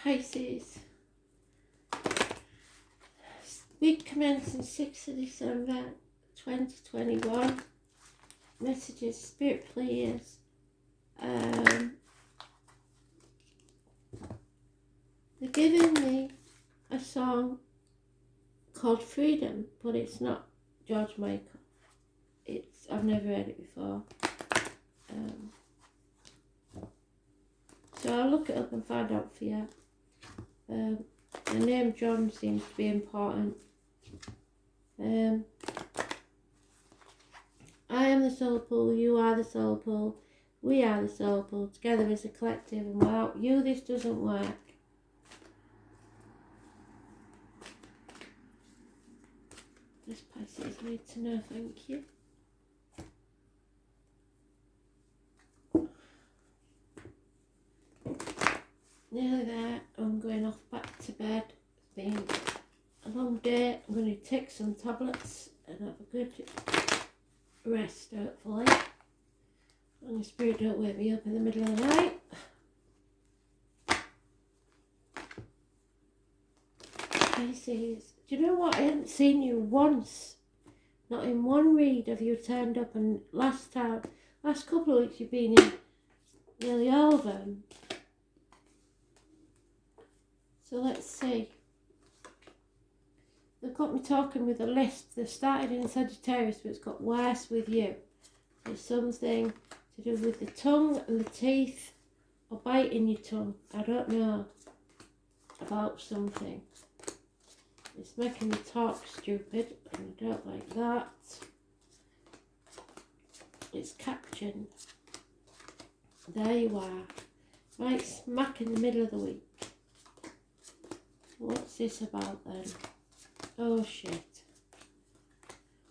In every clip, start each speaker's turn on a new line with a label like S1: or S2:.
S1: Pisces. Week commencing 6th of December 2021. Messages, Spirit please. They're giving me a song called Freedom, but it's not George Michael. I've never heard it before. So I'll look it up and find out for you. The name John seems to be important. I am the soul pool, you are the soul pool, we are the soul pool, together as a collective, and without you this doesn't work. This Pisces need to know, thank you. Nearly there, I'm going off back to bed. It's been a long day. I'm going to take some tablets and have a good rest, hopefully. And the spirit don't wake me up in the middle of the night. Pisces, do you know what? I haven't seen you once. Not in one read have you turned up, and last couple of weeks you've been in nearly all of them. So let's see. They've got me talking with a list. They started in Sagittarius, but it's got worse with you. There's something to do with the tongue and the teeth, or biting your tongue. I don't know about something. It's making me talk stupid, and I don't like that. It's captioned. There you are. Right smack in the middle of the week. What's this about then? Oh shit.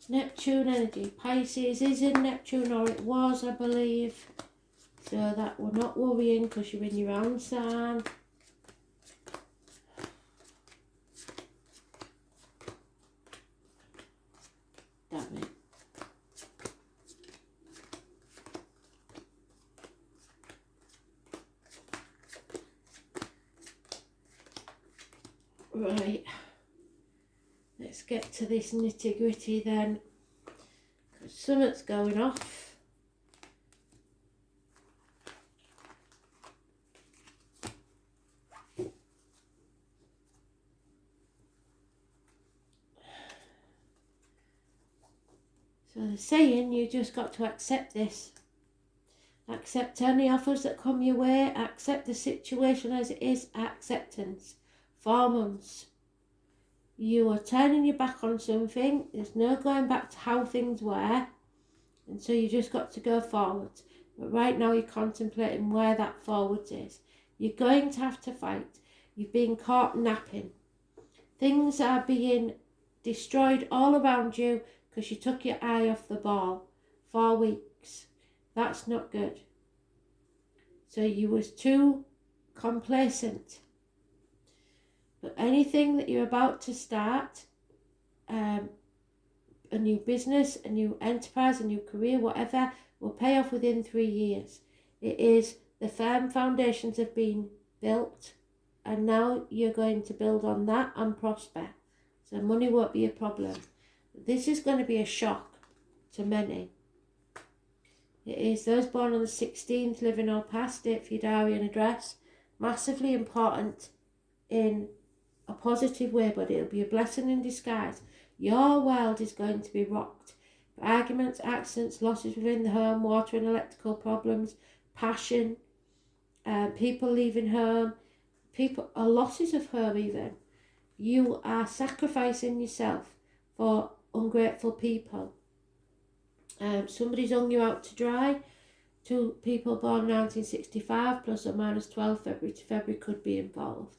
S1: Neptune energy. Pisces is in Neptune, or it was, I believe. So that we're not worrying because you're in your own sign. Damn it. Right, let's get to this nitty gritty then, because something's going off. So they're saying you just got to accept this. Accept any offers that come your way, accept the situation as it is, acceptance. 4 months. You are turning your back on something. There's no going back to how things were. And so you just got to go forward. But right now you're contemplating where that forwards is. You're going to have to fight. You've been caught napping. Things are being destroyed all around you because you took your eye off the ball. 4 weeks. That's not good. So you was too complacent. But anything that you're about to start, a new business, a new enterprise, a new career, whatever, will pay off within 3 years. It is the firm foundations have been built, and now you're going to build on that and prosper. So money won't be a problem. This is going to be a shock to many. It is those born on the 16th, living or past, date for your diary and address. Massively important in a positive way, but it'll be a blessing in disguise. Your world is going to be rocked. Arguments, accidents, losses within the home, water and electrical problems, passion, people leaving home, losses of home even. You are sacrificing yourself for ungrateful people. Somebody's hung you out to dry. 2 people born 1965, plus or minus 12 February to February could be involved.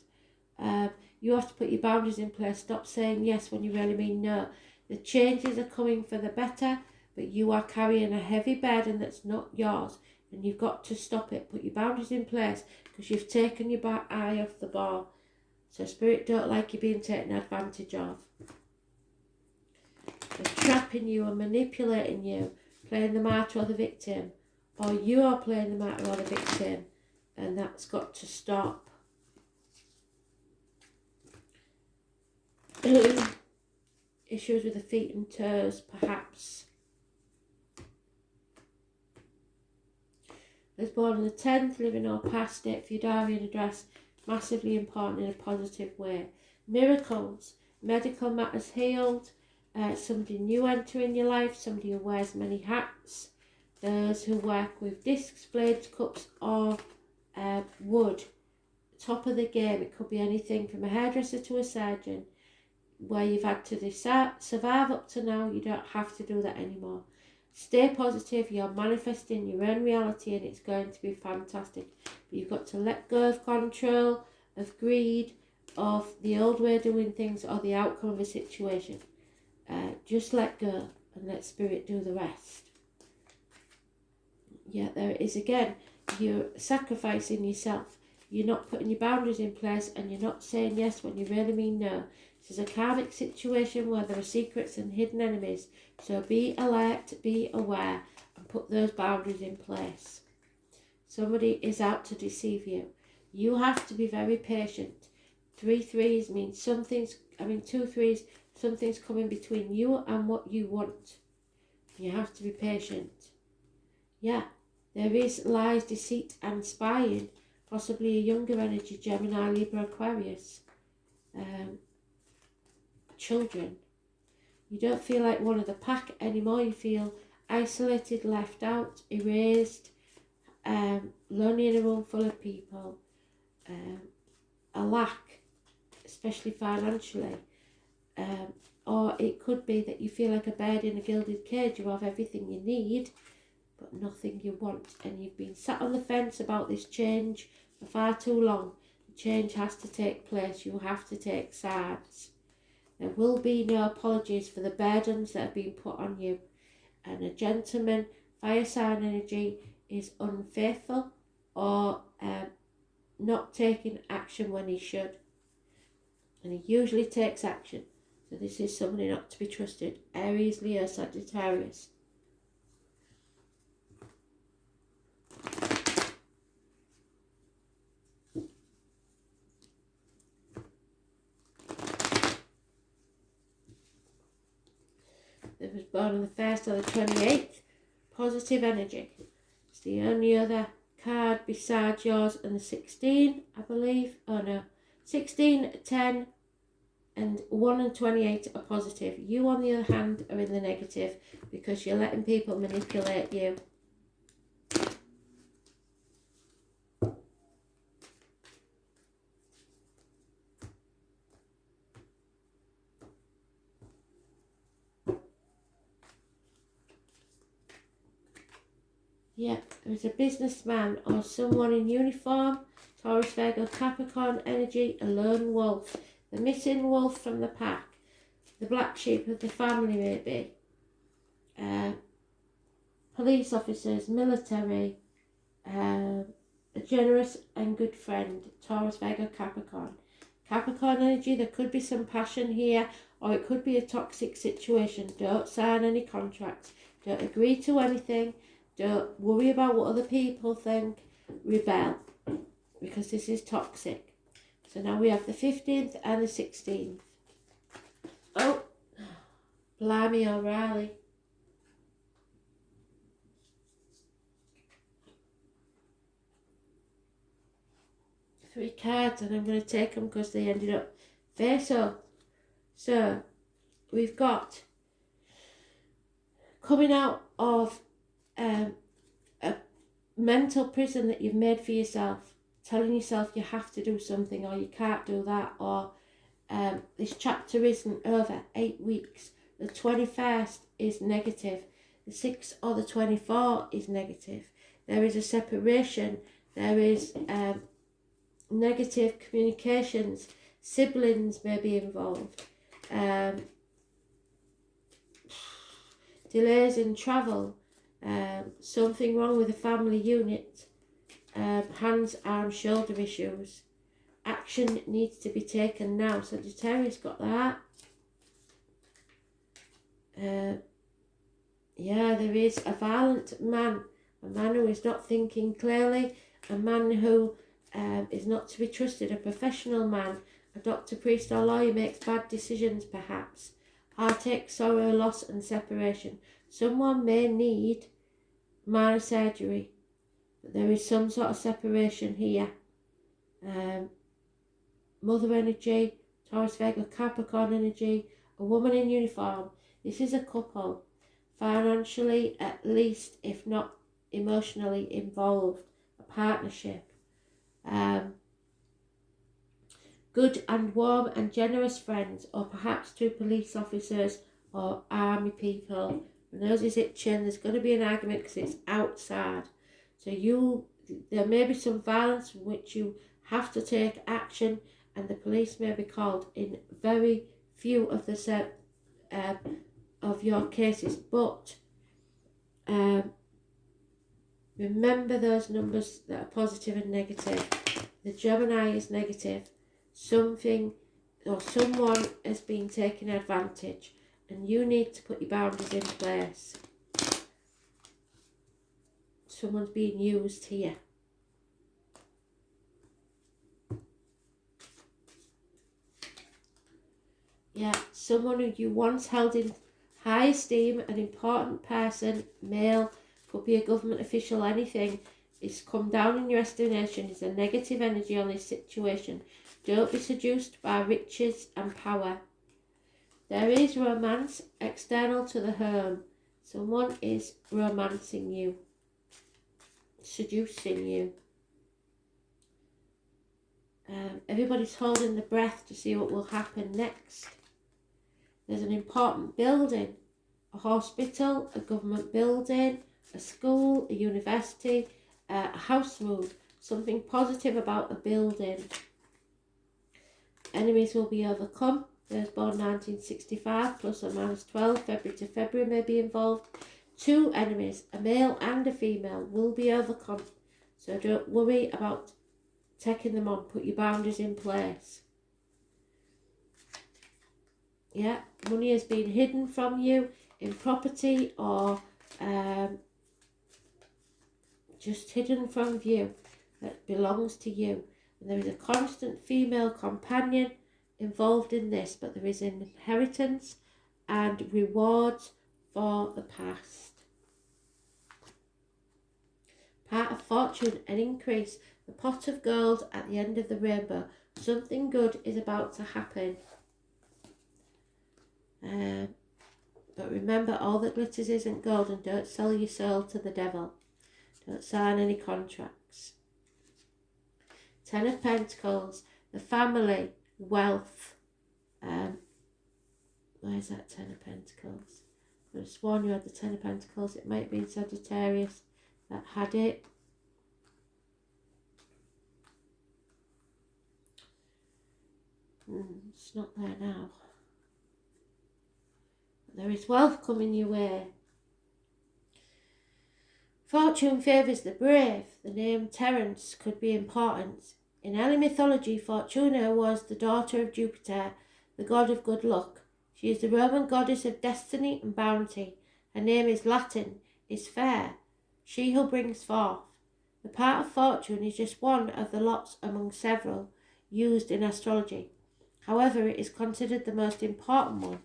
S1: You have to put your boundaries in place. Stop saying yes when you really mean no. The changes are coming for the better, but you are carrying a heavy burden that's not yours, and you've got to stop it. Put your boundaries in place because you've taken your eye off the ball. So Spirit don't like you being taken advantage of. They're trapping you and manipulating you, playing the martyr or the victim, or you are playing the martyr or the victim, and that's got to stop. Issues with the feet and toes, perhaps. Was born on the 10th, living or past date for your diary and address, massively important in a positive way. Miracles, medical matters healed, somebody new entering your life, somebody who wears many hats, those who work with discs, blades, cups or wood. Top of the game, it could be anything from a hairdresser to a surgeon. Where you've had to survive up to now, you don't have to do that anymore. Stay positive, you're manifesting your own reality and it's going to be fantastic. But you've got to let go of control, of greed, of the old way of doing things or the outcome of a situation. Just let go and let spirit do the rest. Yeah, there it is again. You're sacrificing yourself. You're not putting your boundaries in place and you're not saying yes when you really mean no. This is a karmic situation where there are secrets and hidden enemies. So be alert, be aware and put those boundaries in place. Somebody is out to deceive you. You have to be very patient. 3 threes means something's, 2 threes, something's coming between you and what you want. You have to be patient. Yeah, there is lies, deceit and spying. Possibly a younger energy, Gemini, Libra, Aquarius. Children. You don't feel like one of the pack anymore. You feel isolated, left out, erased, lonely in a room full of people. A lack, especially financially. Or it could be that you feel like a bird in a gilded cage. You have everything you need, but nothing you want. And you've been sat on the fence about this change for far too long. The change has to take place. You have to take sides. There will be no apologies for the burdens that have been put on you. And a gentleman, fire sign energy, is unfaithful or not taking action when he should. And he usually takes action. So this is somebody not to be trusted. Aries, Leo, Sagittarius. That was born on the 1st or the 28th. Positive energy. It's the only other card besides yours and the 16, I believe. Oh no. 16, 10 and 1 and 28 are positive. You on the other hand are in the negative because you're letting people manipulate you. Yeah, there's a businessman or someone in uniform, Taurus, Virgo, Capricorn energy, a lone wolf. The missing wolf from the pack. The black sheep of the family maybe. Police officers, military, a generous and good friend, Taurus, Virgo, Capricorn. Capricorn energy, there could be some passion here or it could be a toxic situation. Don't sign any contracts. Don't agree to anything. Don't worry about what other people think. Rebel. Because this is toxic. So now we have the 15th and the 16th. Oh, blimey O'Reilly. Three cards and I'm going to take them because they ended up face up. So we've got coming out of a mental prison that you've made for yourself, telling yourself you have to do something or you can't do that, or this chapter isn't over. 8 weeks. The 21st is negative. The 6th or the 24th is negative. There is a separation. There is negative communications. Siblings may be involved. Delays in travel. Something wrong with the family unit. Hands, arms, shoulder issues. Action needs to be taken now. Sagittarius got that. Yeah, there is a violent man. A man who is not thinking clearly. A man who is not to be trusted. A professional man. A doctor, priest or lawyer makes bad decisions perhaps. Heartache, sorrow, loss and separation. Someone may need minor surgery, but there is some sort of separation here. Mother energy, Taurus, Virgo, Capricorn energy, a woman in uniform. This is a couple, financially at least, if not emotionally involved, a partnership. Good and warm and generous friends, or perhaps two police officers or army people. My nose is itching, there's going to be an argument because it's outside. So there may be some violence from which you have to take action, and the police may be called in very few of the of your cases. But remember those numbers that are positive and negative. The Gemini is negative. Something or someone has been taking advantage, and you need to put your boundaries in place. Someone's being used here. Yeah, someone who you once held in high esteem, an important person, male, could be a government official, anything, is come down in your estimation, is a negative energy on this situation. Don't be seduced by riches and power. There is romance external to the home. Someone is romancing you, seducing you. Everybody's holding the breath to see what will happen next. There's an important building, a hospital, a government building, a school, a university, a house move, something positive about a building. Enemies will be overcome. Those born 1965, plus or minus 12, February to February may be involved. Two enemies, a male and a female, will be overcome. So don't worry about taking them on. Put your boundaries in place. Yeah, money has been hidden from you in property or just hidden from view that belongs to you. And there is a constant female companion involved in this, but there is inheritance and rewards for the past. Part of fortune, an increase, the pot of gold at the end of the rainbow. Something good is about to happen. But remember, all that glitters isn't gold, and don't sell your soul to the devil. Don't sign any contracts. Ten of Pentacles, the family, wealth. Where's that Ten of Pentacles? I could have sworn you had the Ten of Pentacles. It might be in Sagittarius that had it. It's not there now. There is wealth coming your way. Fortune favours the brave. The name Terence could be important. In early mythology, Fortuna was the daughter of Jupiter, the god of good luck. She is the Roman goddess of destiny and bounty. Her name is Latin, is fair, she who brings forth. The part of fortune is just one of the lots among several used in astrology. However, it is considered the most important one.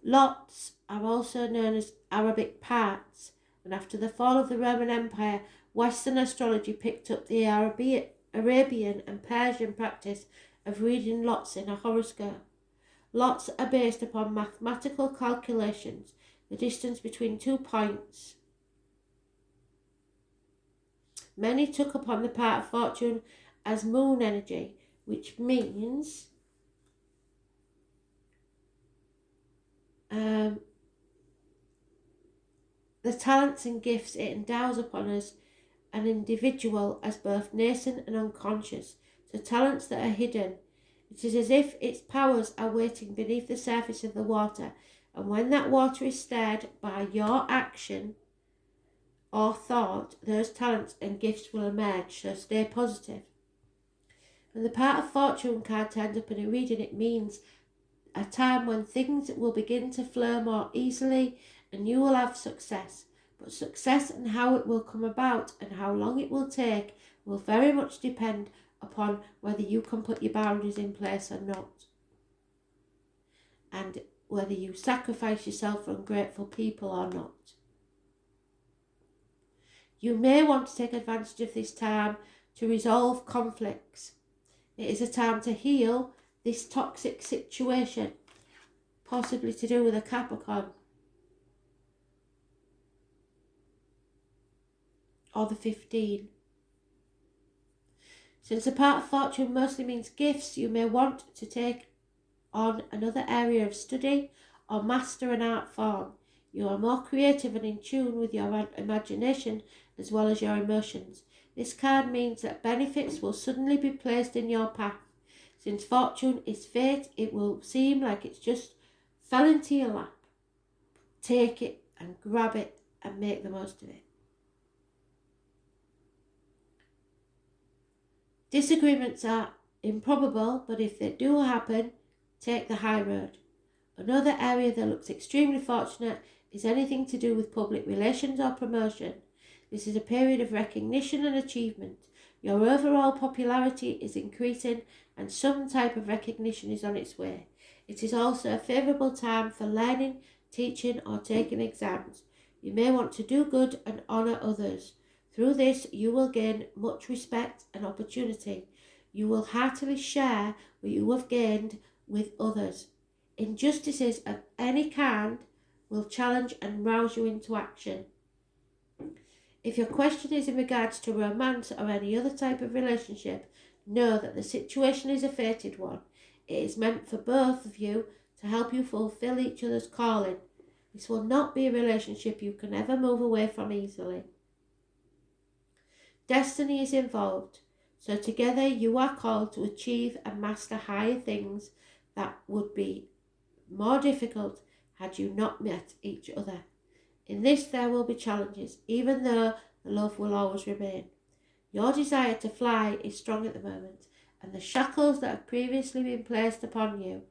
S1: Lots are also known as Arabic parts, and after the fall of the Roman Empire, Western astrology picked up the Arabian and Persian practice of reading lots in a horoscope. Lots are based upon mathematical calculations, the distance between 2 points. Many took upon the part of fortune as moon energy, which means the talents and gifts it endows upon us, an individual, as both nascent and unconscious, so talents that are hidden. It is as if its powers are waiting beneath the surface of the water, and when that water is stirred by your action or thought, those talents and gifts will emerge, so stay positive. When the part of fortune card turned up in a reading, it means a time when things will begin to flow more easily and you will have success. But success and how it will come about and how long it will take will very much depend upon whether you can put your boundaries in place or not, and whether you sacrifice yourself for ungrateful people or not. You may want to take advantage of this time to resolve conflicts. It is a time to heal this toxic situation, possibly to do with a Capricorn or the 15. Since the part of fortune mostly means gifts, you may want to take on another area of study or master an art form. You are more creative and in tune with your imagination as well as your emotions. This card means that benefits will suddenly be placed in your path. Since fortune is fate, it will seem like it's just fell into your lap. Take it and grab it and make the most of it. Disagreements are improbable, but if they do happen, take the high road. Another area that looks extremely fortunate is anything to do with public relations or promotion. This is a period of recognition and achievement. Your overall popularity is increasing and some type of recognition is on its way. It is also a favourable time for learning, teaching or taking exams. You may want to do good and honour others. Through this, you will gain much respect and opportunity. You will heartily share what you have gained with others. Injustices of any kind will challenge and rouse you into action. If your question is in regards to romance or any other type of relationship, know that the situation is a fated one. It is meant for both of you to help you fulfill each other's calling. This will not be a relationship you can ever move away from easily. Destiny is involved, so together you are called to achieve and master higher things that would be more difficult had you not met each other. In this there will be challenges, even though the love will always remain. Your desire to fly is strong at the moment, and the shackles that have previously been placed upon you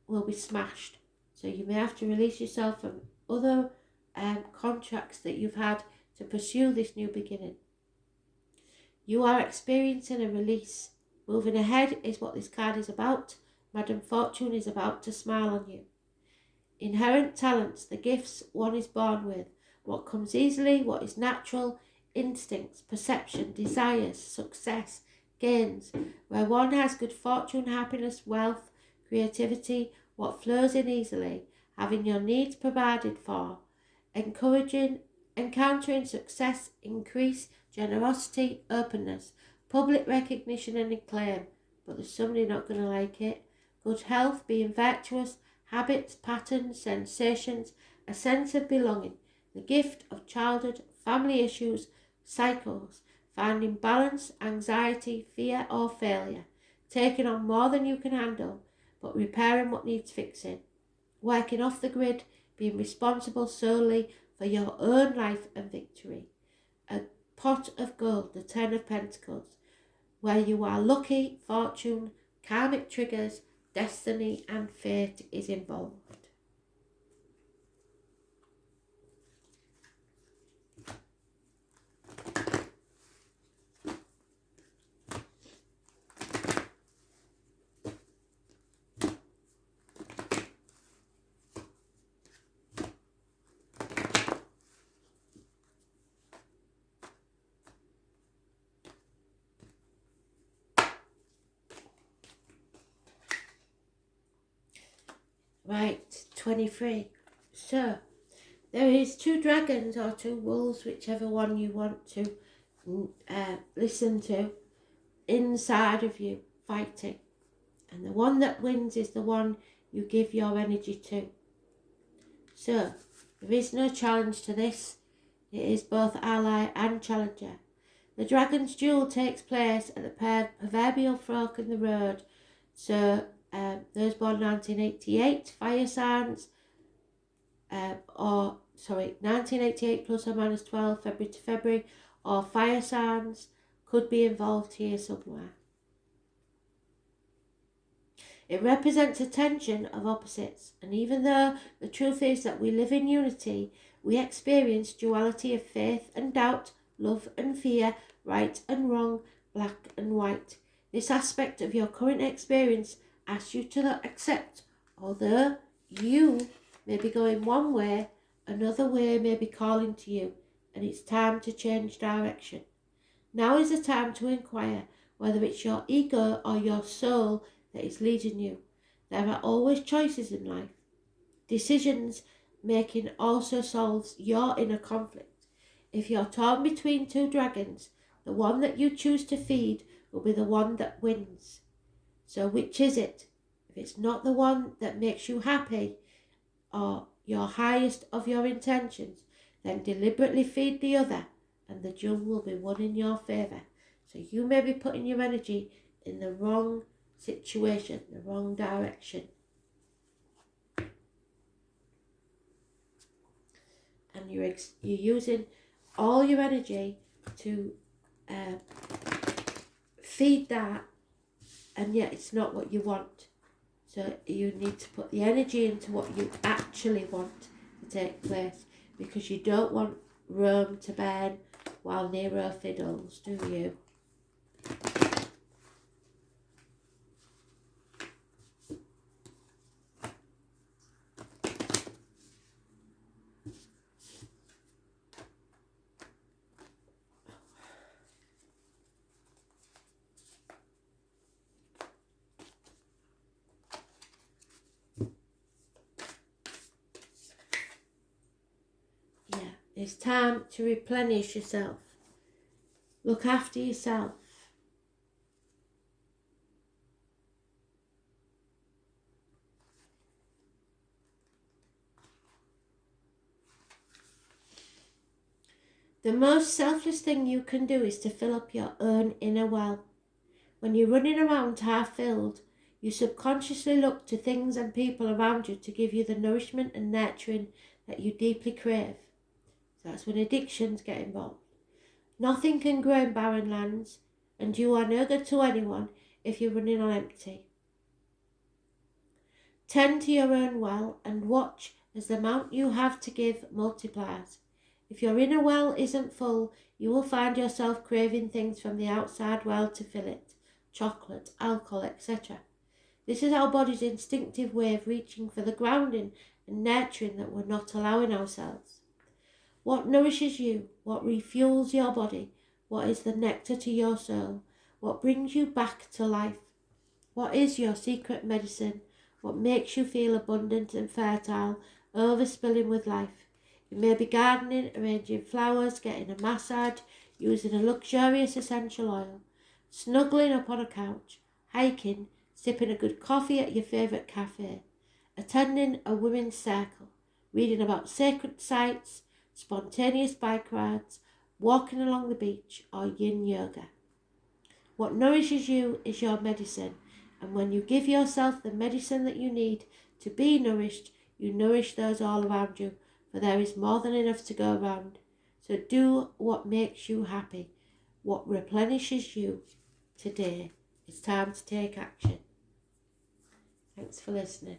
S1: will be smashed. So you may have to release yourself from other contracts that you've had to pursue this new beginning. You are experiencing a release. Moving ahead is what this card is about. Madame Fortune is about to smile on you. Inherent talents, the gifts one is born with, what comes easily, what is natural, instincts, perception, desires, success, gains, where one has good fortune, happiness, wealth, creativity, what flows in easily, having your needs provided for, encountering success, increase, generosity, openness, public recognition and acclaim, but there's somebody not going to like it, good health, being virtuous, habits, patterns, sensations, a sense of belonging, the gift of childhood, family issues, cycles, finding balance, anxiety, fear or failure, taking on more than you can handle, but repairing what needs fixing, working off the grid, being responsible solely for your own life and victory. A pot of gold, the 10 of Pentacles, where you are lucky, fortune, karmic triggers, destiny and fate is involved. Right, 23. So, there is 2 dragons or 2 wolves, whichever one you want to listen to, inside of you, fighting. And the one that wins is the one you give your energy to. So, there is no challenge to this. It is both ally and challenger. The dragon's duel takes place at the proverbial fork in the road. So, those born 1988, fire signs, 1988 plus or minus 12, February to February, or fire signs could be involved here somewhere. It represents a tension of opposites, and even though the truth is that we live in unity, we experience duality of faith and doubt, love and fear, right and wrong, black and white. This aspect of your current experience asks you to accept, although you may be going one way, another way may be calling to you, and it's time to change direction. Now is the time to inquire whether it's your ego or your soul that is leading you. There are always choices in life. Decisions making also solves your inner conflict. If you're torn between two dragons, the one that you choose to feed will be the one that wins. So which is it? If it's not the one that makes you happy or your highest of your intentions, then deliberately feed the other and the jewel will be won in your favour. So you may be putting your energy in the wrong situation, the wrong direction. And you're using all your energy to feed that, and yet it's not what you want. So you need to put the energy into what you actually want to take place, because you don't want Rome to burn while Nero fiddles, do you? It's time to replenish yourself. Look after yourself. The most selfless thing you can do is to fill up your own inner well. When you're running around half-filled, you subconsciously look to things and people around you to give you the nourishment and nurturing that you deeply crave. So that's when addictions get involved. Nothing can grow in barren lands, and you are no good to anyone if you're running on empty. Tend to your own well and watch as the amount you have to give multiplies. If your inner well isn't full, you will find yourself craving things from the outside well to fill it. Chocolate, alcohol, etc. This is our body's instinctive way of reaching for the grounding and nurturing that we're not allowing ourselves. What nourishes you? What refuels your body? What is the nectar to your soul? What brings you back to life? What is your secret medicine? What makes you feel abundant and fertile, overspilling with life? You may be gardening, arranging flowers, getting a massage, using a luxurious essential oil, snuggling up on a couch, hiking, sipping a good coffee at your favourite cafe, attending a women's circle, reading about sacred sites, spontaneous bike rides, walking along the beach, or yin yoga. What nourishes you is your medicine, and when you give yourself the medicine that you need to be nourished, you nourish those all around you, for there is more than enough to go around. So do what makes you happy, what replenishes you today. It's time to take action. Thanks for listening.